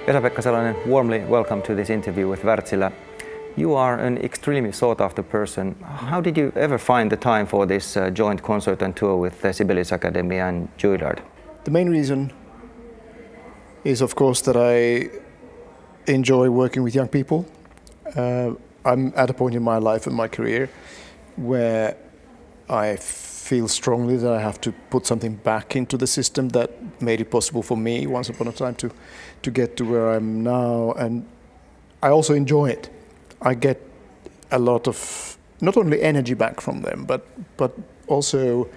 Vesa-Pekka Salonen, warmly welcome to this interview with Wärtsilä. You are an extremely sought-after person. How did you ever find the time for this joint concert and tour with Sibelius Academy and Juilliard? The main reason is, of course, that I enjoy working with young people. I'm at a point in my life and my career where I feel strongly that I have to put something back into the system that made it possible for me once upon a time to get to where I'm now, and I also enjoy it. I get a lot of not only energy back from them, but also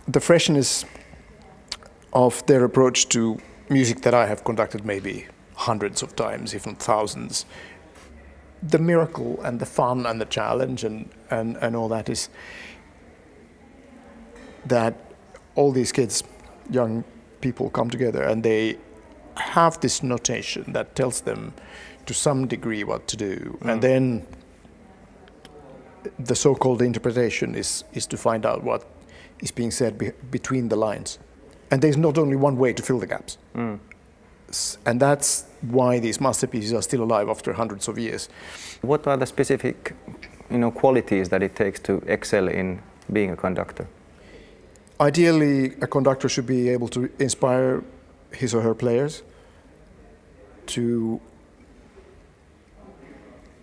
the freshness of their approach to music that I have conducted maybe hundreds of times, if not thousands. The miracle and the fun and the challenge and all that is that all these kids, young people, come together and they have this notation that tells them to some degree what to do. And then the so-called interpretation is to find out what is being said between the lines. And there's not only one way to fill the gaps. And that's why these masterpieces are still alive after hundreds of years. What are the specific qualities that it takes to excel in being a conductor? Ideally, a conductor should be able to inspire his or her players to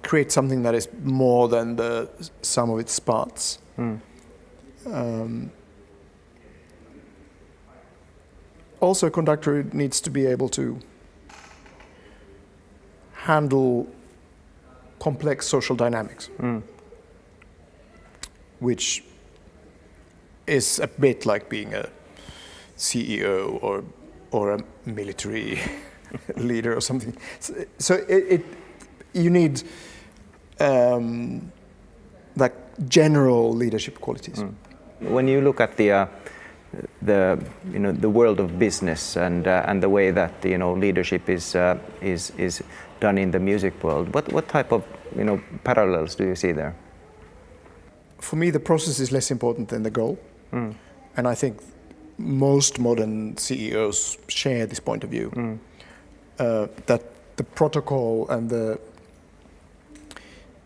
create something that is more than the sum of its parts. Also, a conductor needs to be able to handle complex social dynamics, which is a bit like being a CEO or a military leader or something. So you need like general leadership qualities. When you look at the world of business and the way that leadership is done in the music world, what type of parallels do you see there? For me, the process is less important than the goal, and I think most modern CEOs share this point of view. That the protocol and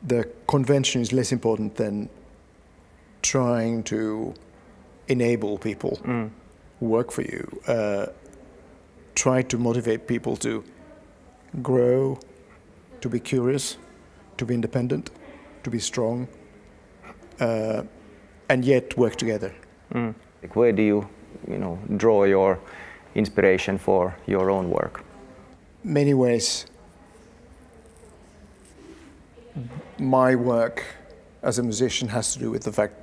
the convention is less important than trying to enable people who work for you. Try to motivate people to grow, to be curious, to be independent, to be strong, and yet work together. Where do you draw your inspiration for your own work? Many ways. My work as a musician has to do with the fact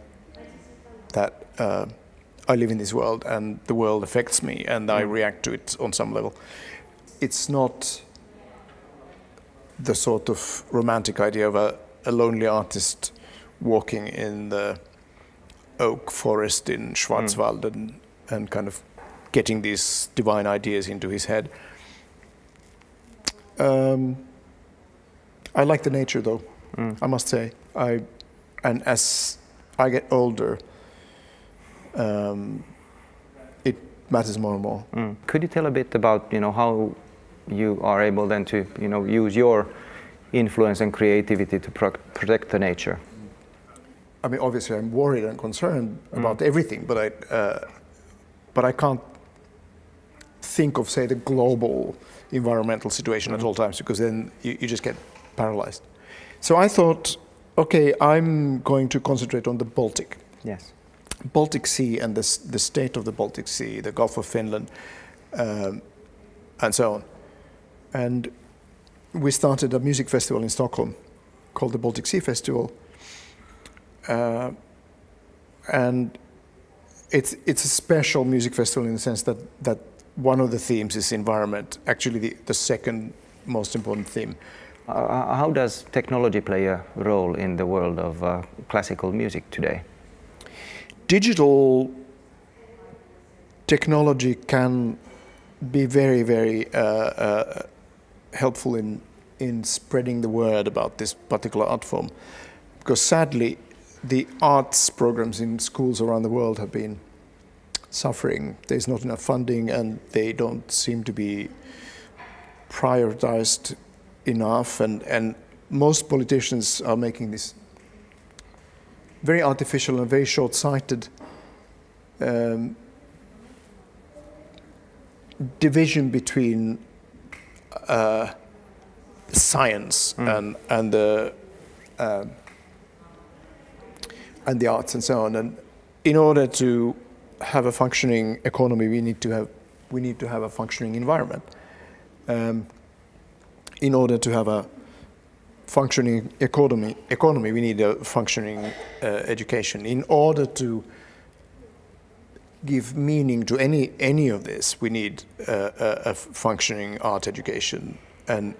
that I live in this world and the world affects me and I react to it on some level. It's not the sort of romantic idea of a lonely artist walking in the oak forest in Schwarzwald and kind of getting these divine ideas into his head. I like the nature, though. I must say. And as I get older, it matters more and more. Could you tell a bit about how you are able then to use your influence and creativity to protect the nature? I mean, obviously, I'm worried and concerned about everything, but I can't think of, say, the global environmental situation at all times, because then you just get paralyzed. So I thought, okay, I'm going to concentrate on the Baltic. Yes. Baltic Sea and the state of the Baltic Sea, the Gulf of Finland, and so on. And we started a music festival in Stockholm called the Baltic Sea Festival. And it's a special music festival in the sense that one of the themes is environment, actually the second most important theme. How does technology play a role in the world of classical music today? Digital technology can be very, very helpful in spreading the word about this particular art form, because sadly the arts programs in schools around the world have been suffering. There's not enough funding and they don't seem to be prioritized enough, and most politicians are making this very artificial and very short-sighted division between science and the arts and so on. And in order to have a functioning economy, we need to have a functioning environment. In order to have a functioning economy, we need a functioning education. In order to give meaning to any of this, we need a functioning art education and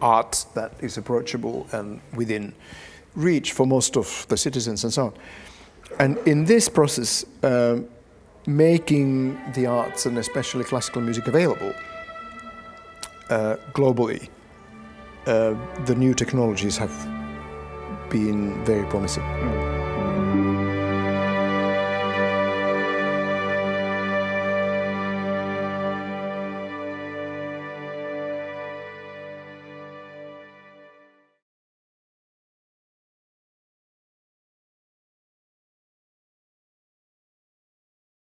art that is approachable and within reach for most of the citizens and so on. And in this process, making the arts and especially classical music available globally, the new technologies have been very promising.